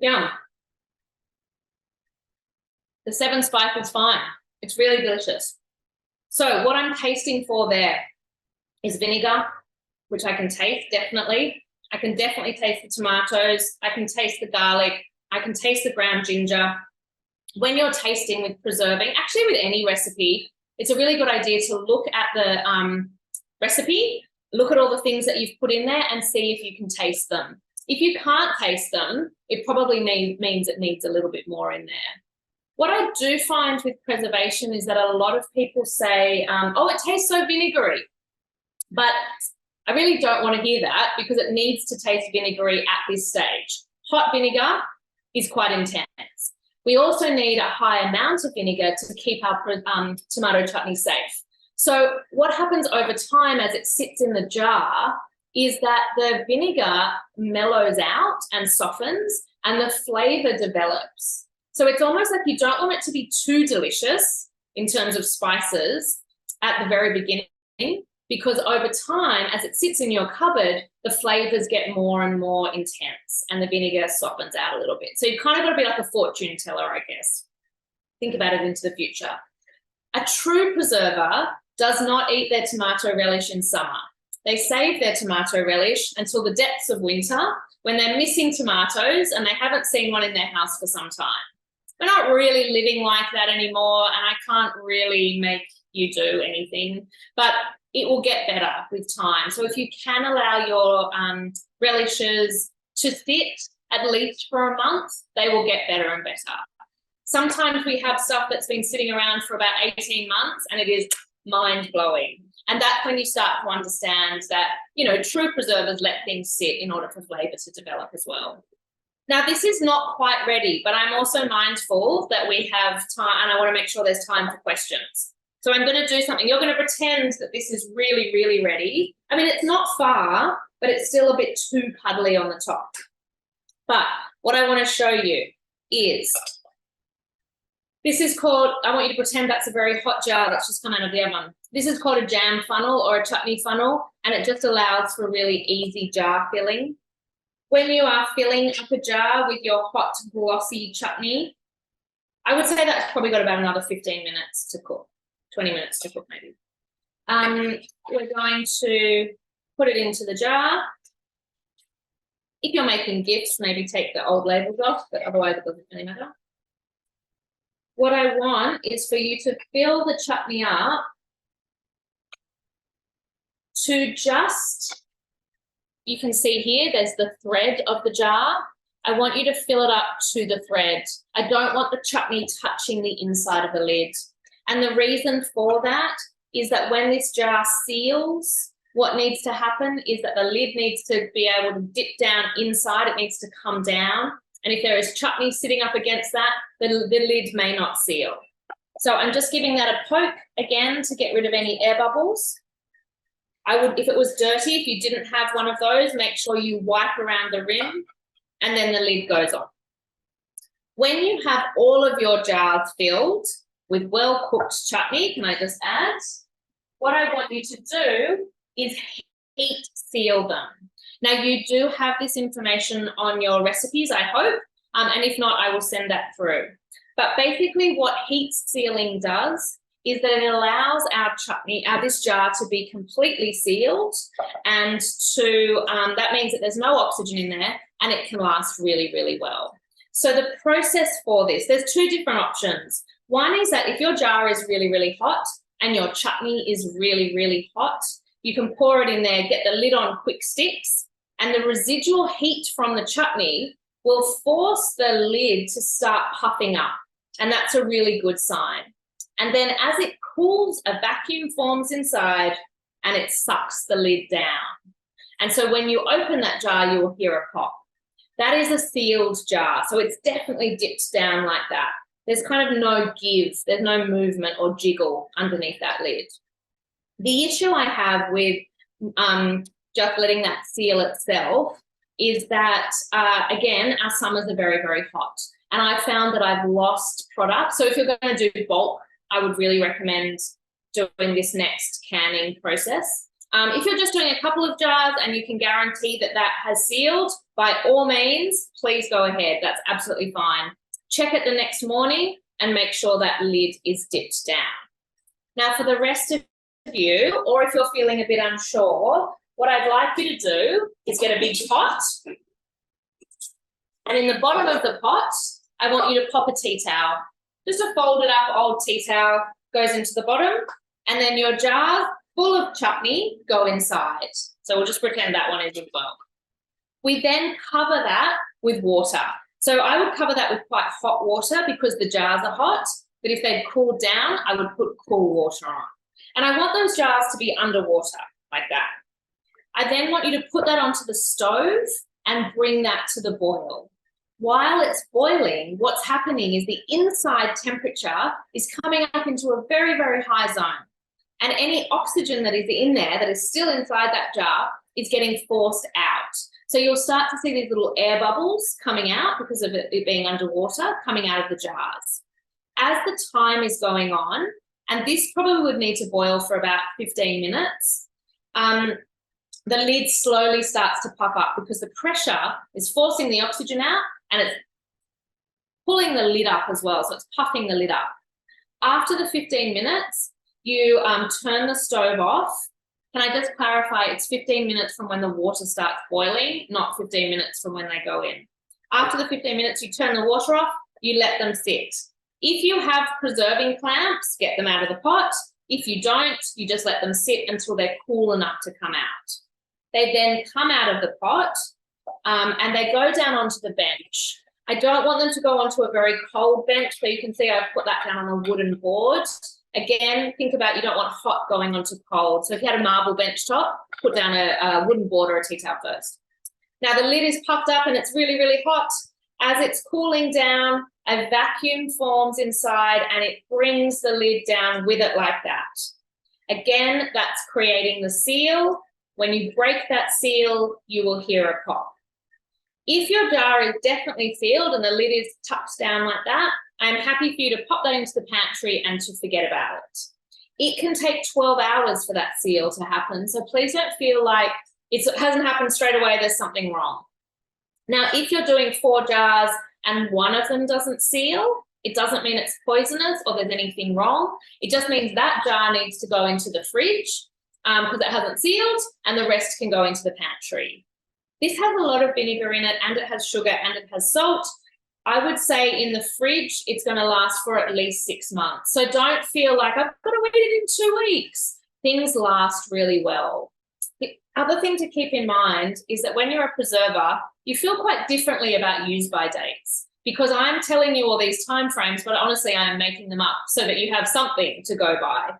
Yum. The 7 spice is fine. It's really delicious. So what I'm tasting for there is vinegar, which I can taste, definitely. I can definitely taste the tomatoes. I can taste the garlic. I can taste the ground ginger. When you're tasting with preserving, actually with any recipe, it's a really good idea to look at the recipe, look at all the things that you've put in there and see if you can taste them. If you can't taste them, it probably means it needs a little bit more in there. What I do find with preservation is that a lot of people say, oh, it tastes so vinegary. But I really don't want to hear that because it needs to taste vinegary at this stage. Hot vinegar is quite intense. We also need a high amount of vinegar to keep our tomato chutney safe. So what happens over time as it sits in the jar is that the vinegar mellows out and softens and the flavour develops. So it's almost like you don't want it to be too delicious in terms of spices at the very beginning, because over time, as it sits in your cupboard, the flavours get more and more intense and the vinegar softens out a little bit. So you've kind of got to be like a fortune teller, I guess. Think about it into the future. A true preserver does not eat their tomato relish in summer. They save their tomato relish until the depths of winter when they're missing tomatoes and they haven't seen one in their house for some time. We're not really living like that anymore, and I can't really make you do anything, but it will get better with time. So if you can allow your relishes to sit at least for a month, they will get better and better. Sometimes we have stuff that's been sitting around for about 18 months and it is mind-blowing. And that's when you start to understand that, you know, true preservers let things sit in order for flavour to develop as well. Now, this is not quite ready, but I'm also mindful that we have time, and I want to make sure there's time for questions. So I'm going to do something. You're going to pretend that this is really, really ready. I mean, it's not far, but it's still a bit too puddly on the top. But what I want to show you is, this is called, I want you to pretend that's a very hot jar that's just come out of the oven. This is called a jam funnel or a chutney funnel, and it just allows for really easy jar filling. When you are filling up a jar with your hot, glossy chutney, I would say that's probably got about another 15 minutes to cook, 20 minutes to cook maybe. We're going to put it into the jar. If you're making gifts, maybe take the old labels off, but otherwise it doesn't really matter. What I want is for you to fill the chutney up to just, you can see here, there's the thread of the jar. I want you to fill it up to the thread. I don't want the chutney touching the inside of the lid. And the reason for that is that when this jar seals, what needs to happen is that the lid needs to be able to dip down inside. It needs to come down. And if there is chutney sitting up against that, the lid may not seal. So I'm just giving that a poke again to get rid of any air bubbles. I would, if it was dirty, if you didn't have one of those, make sure you wipe around the rim and then the lid goes on. When you have all of your jars filled with well-cooked chutney, can I just add? What I want you to do is heat seal them. Now, you do have this information on your recipes, I hope, and if not, I will send that through. But basically what heat sealing does is that it allows our chutney, this jar to be completely sealed, and to that means that there's no oxygen in there and it can last really, really well. So the process for this, there's two different options. One is that if your jar is really, really hot and your chutney is really, really hot, you can pour it in there, get the lid on quick sticks, and the residual heat from the chutney will force the lid to start puffing up, and that's a really good sign. And then as it cools, a vacuum forms inside and it sucks the lid down. And so when you open that jar, you will hear a pop. That is a sealed jar, so it's definitely dipped down like that. There's kind of no give, there's no movement or jiggle underneath that lid. The issue I have with just letting that seal itself is that, again, our summers are very, very hot. And I found that I've lost product. So if you're going to do bulk, I would really recommend doing this next canning process. If you're just doing a couple of jars and you can guarantee that that has sealed, by all means, please go ahead. That's absolutely fine. Check it the next morning and make sure that lid is dipped down. Now, for the rest of you, or if you're feeling a bit unsure, what I'd like you to do is get a big pot, and in the bottom of the pot, I want you to pop a tea towel. Just a folded up old tea towel goes into the bottom, and then your jar full of chutney go inside. So we'll just pretend that one is as well. We then cover that with water. So I would cover that with quite hot water because the jars are hot, but if they'd cooled down, I would put cool water on. And I want those jars to be underwater like that. I then want you to put that onto the stove and bring that to the boil. While it's boiling, what's happening is the inside temperature is coming up into a very, very high zone. And any oxygen that is in there, that is still inside that jar, is getting forced out. So you'll start to see these little air bubbles coming out because of it being underwater, coming out of the jars. As the time is going on, and this probably would need to boil for about 15 minutes, the lid slowly starts to puff up because the pressure is forcing the oxygen out and it's pulling the lid up as well, so it's puffing the lid up. After the 15 minutes, you turn the stove off. Can I just clarify, it's 15 minutes from when the water starts boiling, not 15 minutes from when they go in. After the 15 minutes, you turn the water off, you let them sit. If you have preserving clamps, get them out of the pot. If you don't, you just let them sit until they're cool enough to come out. They then come out of the pot and they go down onto the bench. I don't want them to go onto a very cold bench, so you can see I've put that down on a wooden board. Again, think about, you don't want hot going onto cold. So if you had a marble bench top, put down a wooden board or a tea towel first. Now the lid is puffed up and it's really, really hot. As it's cooling down, a vacuum forms inside and it brings the lid down with it like that. Again, that's creating the seal. When you break that seal, you will hear a pop. If your jar is definitely sealed and the lid is tucked down like that, I'm happy for you to pop that into the pantry and to forget about it. It can take 12 hours for that seal to happen, so please don't feel like it hasn't happened straight away, there's something wrong. Now, if you're doing 4 jars and one of them doesn't seal, it doesn't mean it's poisonous or there's anything wrong. It just means that jar needs to go into the fridge because it hasn't sealed, and the rest can go into the pantry. This has a lot of vinegar in it, and it has sugar, and it has salt. I would say in the fridge, it's going to last for at least 6 months. So don't feel like I've got to eat it in 2 weeks. Things last really well. The other thing to keep in mind is that when you're a preserver, you feel quite differently about use-by dates, because I'm telling you all these timeframes, but honestly, I am making them up so that you have something to go by.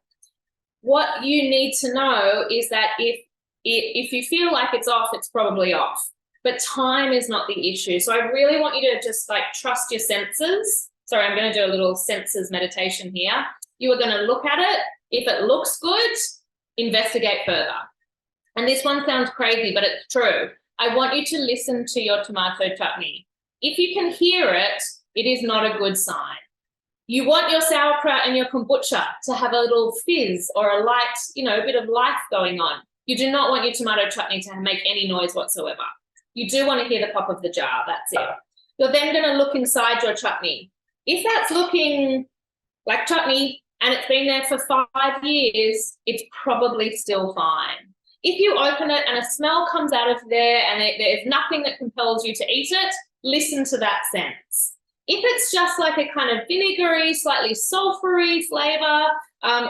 What you need to know is that if you feel like it's off, it's probably off. But time is not the issue. So I really want you to just like trust your senses. Sorry, I'm going to do a little senses meditation here. You are going to look at it. If it looks good, investigate further. And this one sounds crazy, but it's true. I want you to listen to your tomato chutney. If you can hear it, it is not a good sign. You want your sauerkraut and your kombucha to have a little fizz or a light, a bit of life going on. You do not want your tomato chutney to make any noise whatsoever. You do want to hear the pop of the jar, that's it. You're then going to look inside your chutney. If that's looking like chutney and it's been there for 5 years, it's probably still fine. If you open it and a smell comes out of there and there's nothing that compels you to eat it, listen to that sense. If it's just like a kind of vinegary, slightly sulfury flavour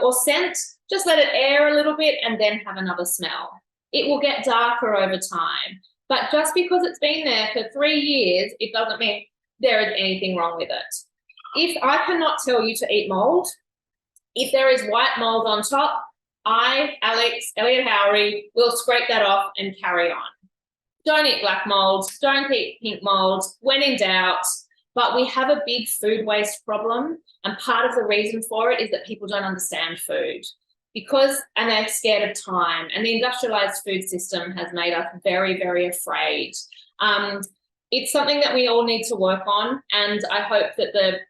or scent, just let it air a little bit and then have another smell. It will get darker over time. But just because it's been there for 3 years, it doesn't mean there is anything wrong with it. If I cannot tell you to eat mold, if there is white mold on top, I, Alex Elliott-Howery, will scrape that off and carry on. Don't eat black mold, don't eat pink mold, when in doubt. But we have a big food waste problem, and part of the reason for it is that people don't understand food. And they're scared of time, and the industrialized food system has made us very, very afraid. It's something that we all need to work on, and I hope that the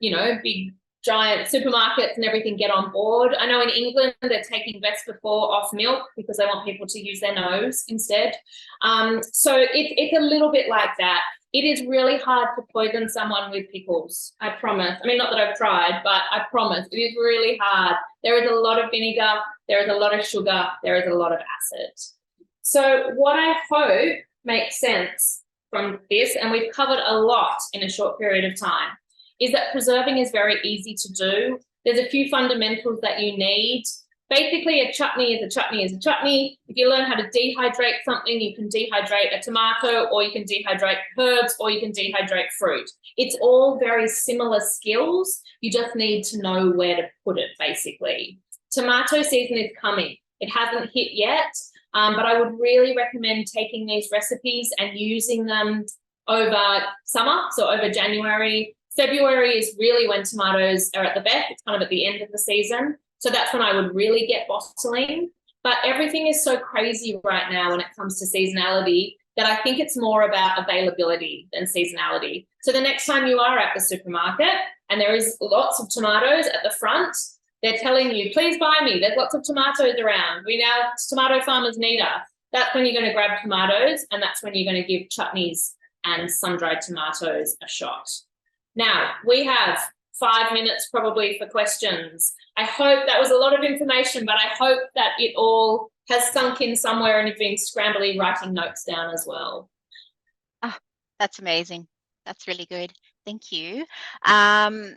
big giant supermarkets and everything get on board. I know in England they're taking best before off milk because they want people to use their nose instead. So it's a little bit like that. It is really hard to poison someone with pickles, I promise. I mean, not that I've tried, but I promise it is really hard. There is a lot of vinegar, there is a lot of sugar, there is a lot of acid. So what I hope makes sense from this, and we've covered a lot in a short period of time, is that preserving is very easy to do. There's a few fundamentals that you need. Basically, a chutney is a chutney is a chutney. If you learn how to dehydrate something, you can dehydrate a tomato, or you can dehydrate herbs, or you can dehydrate fruit. It's all very similar skills. You just need to know where to put it, basically. Tomato season is coming. It hasn't hit yet, but I would really recommend taking these recipes and using them over summer, so over January. February is really when tomatoes are at the best. It's kind of at the end of the season. So that's when I would really get bottling. But everything is so crazy right now when it comes to seasonality that I think it's more about availability than seasonality. So the next time you are at the supermarket and there is lots of tomatoes at the front, they're telling you, please buy me. There's lots of tomatoes around. Tomato farmers need us. That's when you're going to grab tomatoes, and that's when you're going to give chutneys and sun-dried tomatoes a shot. Now, we have 5 minutes probably for questions. I hope that was a lot of information, but I hope that it all has sunk in somewhere and you've been scrambly writing notes down as well. Oh, that's amazing. That's really good. Thank you. I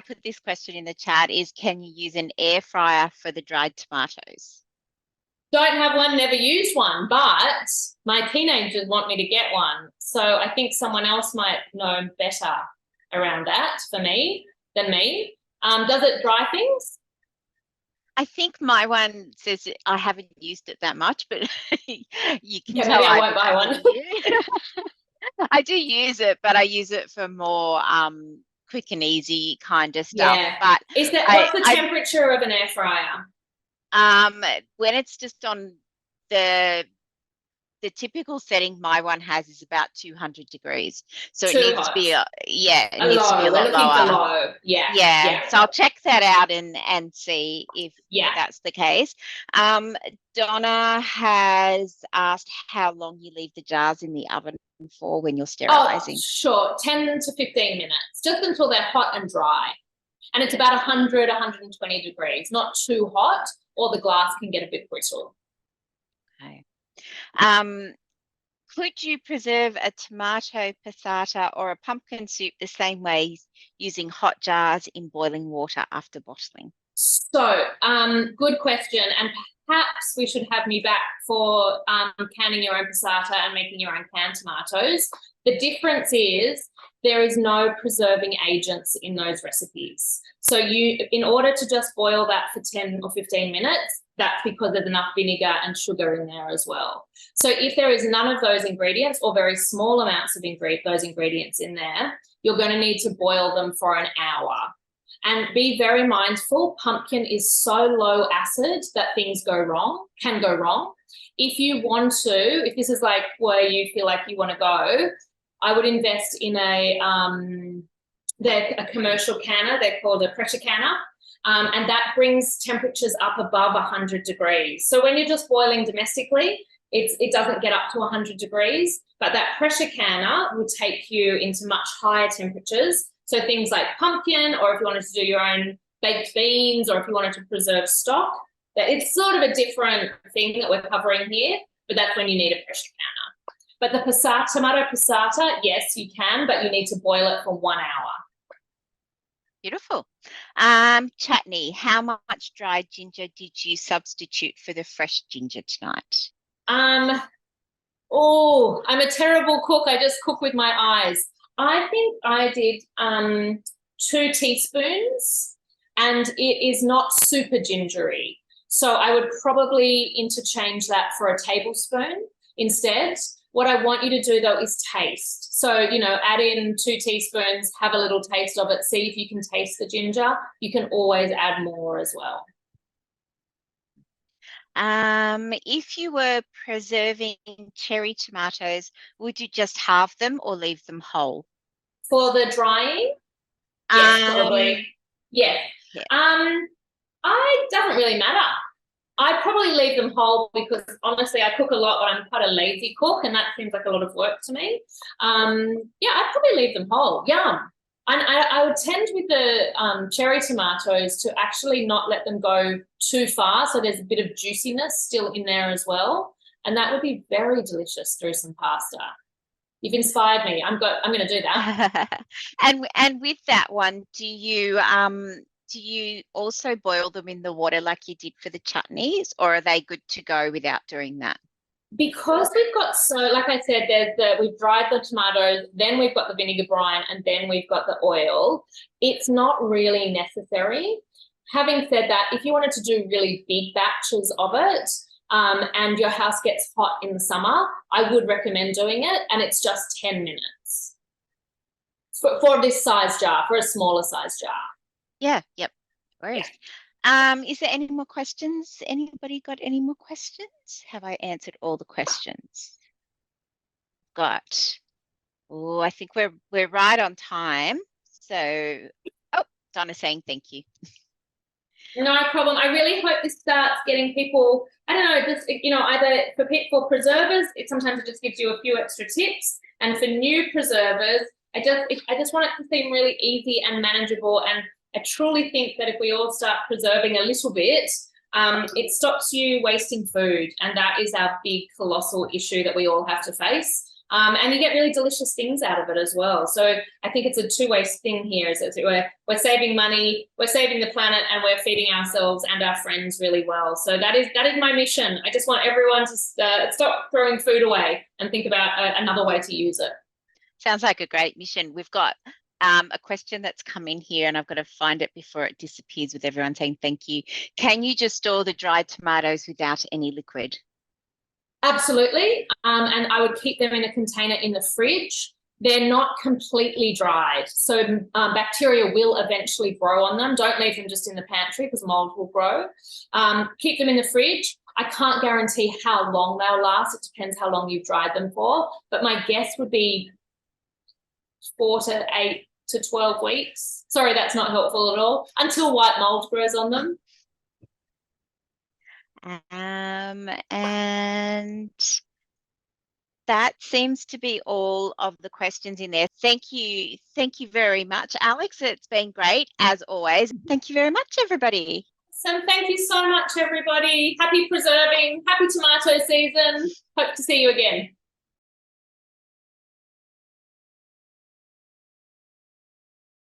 put this question in the chat is, can you use an air fryer for the dried tomatoes? Don't have one, never used one, but my teenagers want me to get one. So I think someone else might know better around that for me than me. Does it dry things? I think my one says I haven't used it that much, but you can tell Maybe I won't buy one. I do use it, but I use it for more quick and easy kind of stuff. Yeah. But What's the temperature of an air fryer? When it's just on the typical setting my one has is about 200 degrees. So it needs to be it needs to be a lot lower. Yeah. So I'll check that out and see if that's the case. Donna has asked how long you leave the jars in the oven for when you're sterilizing. Oh, sure, 10 to 15 minutes, just until they're hot and dry. And it's about 100, 120 degrees, not too hot, or the glass can get a bit brittle. Okay. Could you preserve a tomato passata or a pumpkin soup the same way using hot jars in boiling water after bottling? So, good question. And perhaps we should have me back for canning your own passata and making your own canned tomatoes. The difference is there is no preserving agents in those recipes. So in order to just boil that for 10 or 15 minutes, that's because there's enough vinegar and sugar in there as well. So if there is none of those ingredients or very small amounts of those ingredients in there, you're going to need to boil them for an hour. And be very mindful, pumpkin is so low acid that things can go wrong. If you want to, if this is like where you feel like you want to go, I would invest in a commercial canner. They're called a pressure canner. And that brings temperatures up above 100 degrees. So when you're just boiling domestically, it doesn't get up to 100 degrees, but that pressure canner will take you into much higher temperatures. So things like pumpkin, or if you wanted to do your own baked beans, or if you wanted to preserve stock, it's sort of a different thing that we're covering here, but that's when you need a pressure canner. But the tomato passata, yes, you can, but you need to boil it for 1 hour. Beautiful. Chutney, how much dried ginger did you substitute for the fresh ginger tonight? I'm a terrible cook. I just cook with my eyes. I think I did 2 teaspoons, and it is not super gingery. So I would probably interchange that for a tablespoon instead. What I want you to do, though, is taste. So, add in 2 teaspoons, have a little taste of it, see if you can taste the ginger. You can always add more as well. If you were preserving cherry tomatoes, would you just halve them or leave them whole? For the drying? Yes, probably. Yeah. It doesn't really matter. I'd probably leave them whole because, honestly, I cook a lot, but I'm quite a lazy cook, and that seems like a lot of work to me. I'd probably leave them whole. Yum. And I would tend with the cherry tomatoes to actually not let them go too far, so there's a bit of juiciness still in there as well, and that would be very delicious through some pasta. You've inspired me. I'm going to do that. And with that one, do you also boil them in the water like you did for the chutneys, or are they good to go without doing that? Because we've got, like I said, we've dried the tomatoes, then we've got the vinegar brine, and then we've got the oil. It's not really necessary. Having said that, if you wanted to do really big batches of it, and your house gets hot in the summer, I would recommend doing it, and it's just 10 minutes for this size jar, for a smaller size jar. Yeah, yep. Worries. Is there any more questions? Anybody got any more questions? Have I answered all the questions? I think we're right on time. So, Donna's saying thank you. No problem. I really hope this starts getting people, I don't know, just, either for preservers, sometimes it just gives you a few extra tips. And for new preservers, I just want it to seem really easy and manageable. And I truly think that if we all start preserving a little bit, it stops you wasting food. And that is our big, colossal issue that we all have to face. And you get really delicious things out of it as well. So I think it's a two-way thing here. Is that we're saving money, we're saving the planet, and we're feeding ourselves and our friends really well. So that is my mission. I just want everyone to stop throwing food away and think about another way to use it. Sounds like a great mission. We've got a question that's come in here, and I've got to find it before it disappears with everyone saying thank you. Can you just store the dried tomatoes without any liquid? Absolutely. And I would keep them in a container in the fridge. They're not completely dried. So bacteria will eventually grow on them. Don't leave them just in the pantry because mold will grow. Keep them in the fridge. I can't guarantee how long they'll last. It depends how long you've dried them for. But my guess would be 4 to 8 to 12 weeks. Sorry, that's not helpful at all. Until white mold grows on them. And that seems to be all of the questions in there. Thank you very much, Alex. It's been great as always. Thank you very much, everybody. So thank you so much, everybody. Happy preserving, happy tomato season. Hope to see you again.